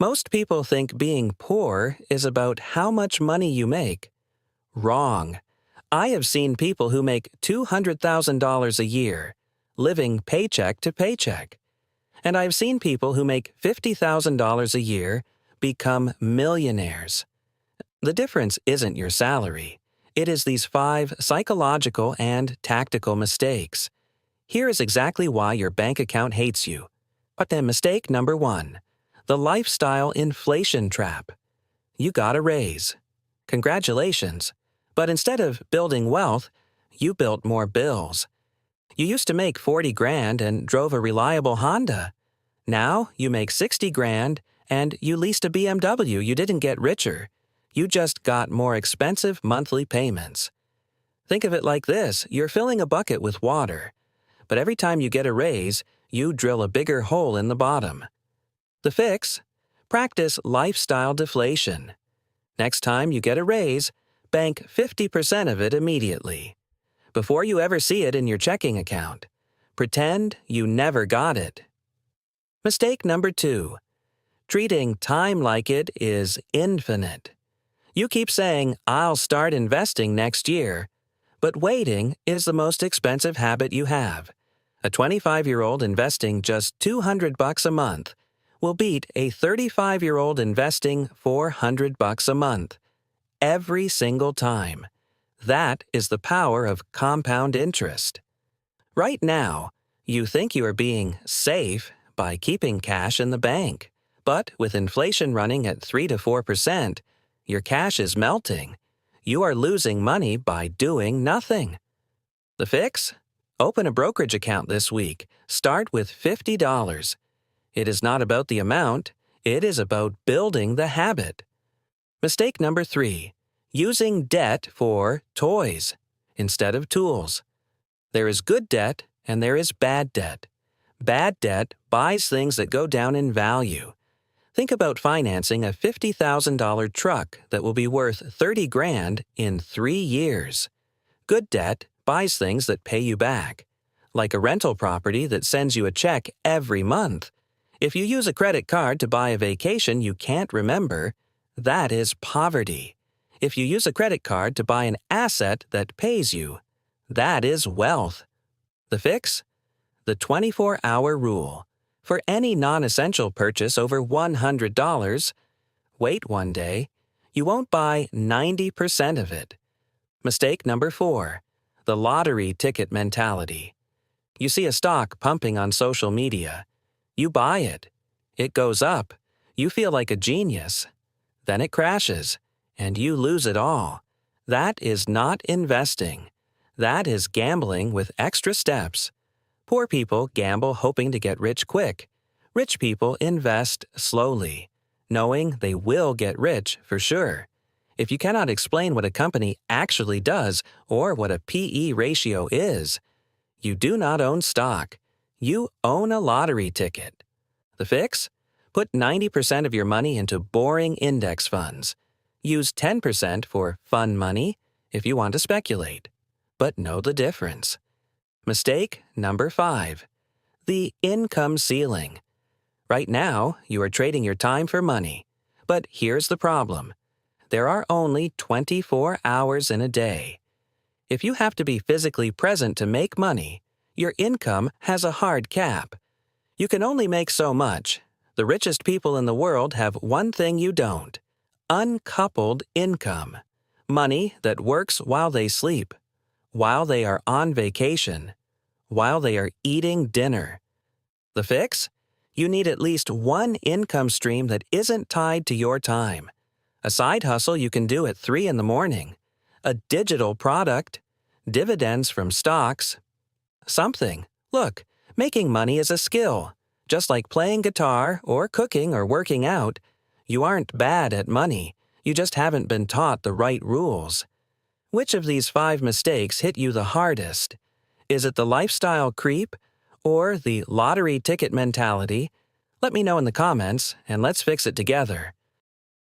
Most people think being poor is about how much money you make. Wrong. I have seen people who make $200,000 a year, living paycheck to paycheck. And I've seen people who make $50,000 a year become millionaires. The difference isn't your salary. It is these 5 psychological and tactical mistakes. Here is exactly why your bank account hates you. But then mistake number 1, the lifestyle inflation trap. You got a raise. Congratulations. But instead of building wealth, you built more bills. You used to make 40 grand and drove a reliable Honda. Now you make 60 grand and you leased a BMW. You didn't get richer. You just got more expensive monthly payments. Think of it like this. You're filling a bucket with water. But every time you get a raise, you drill a bigger hole in the bottom. The fix? Practice lifestyle deflation. Next time you get a raise, bank 50% of it immediately. Before you ever see it in your checking account, pretend you never got it. Mistake number 2. Treating time like it is infinite. You keep saying, "I'll start investing next year," but waiting is the most expensive habit you have. A 25-year-old investing just $200 a month will beat a 35-year-old investing $400 a month every single time. That is the power of compound interest. Right now, you think you are being safe by keeping cash in the bank, but with inflation running at 3 to 4%, your cash is melting. You are losing money by doing nothing. The fix? Open a brokerage account this week. Start with $50. It is not about the amount. It is about building the habit. Mistake number 3. Using debt for toys instead of tools. There is good debt and there is bad debt. Bad debt buys things that go down in value. Think about financing a $50,000 truck that will be worth 30 grand in 3 years. Good debt buys things that pay you back, like a rental property that sends you a check every month. If you use a credit card to buy a vacation you can't remember, that is poverty. If you use a credit card to buy an asset that pays you, that is wealth. The fix? The 24-hour rule. For any non-essential purchase over $100, wait one day. You won't buy 90% of it. Mistake number 4. The lottery ticket mentality. You see a stock pumping on social media. You buy it. It goes up. You feel like a genius. Then it crashes, and you lose it all. That is not investing. That is gambling with extra steps. Poor people gamble hoping to get rich quick. Rich people invest slowly, knowing they will get rich for sure. If you cannot explain what a company actually does or what a P/E ratio is, you do not own stock. You own a lottery ticket. The fix? Put 90% of your money into boring index funds. Use 10% for fun money if you want to speculate. But know the difference. Mistake number 5. The income ceiling. Right now, you are trading your time for money. But here's the problem. There are only 24 hours in a day. If you have to be physically present to make money, your income has a hard cap. You can only make so much. The richest people in the world have one thing you don't: uncoupled income. Money that works while they sleep, while they are on vacation, while they are eating dinner. The fix? You need at least one income stream that isn't tied to your time. A side hustle you can do at 3 in the morning. A digital product. Dividends from stocks. Something. Look, making money is a skill. Just like playing guitar or cooking or working out, you aren't bad at money. You just haven't been taught the right rules. Which of these 5 mistakes hit you the hardest? Is it the lifestyle creep or the lottery ticket mentality? Let me know in the comments and let's fix it together.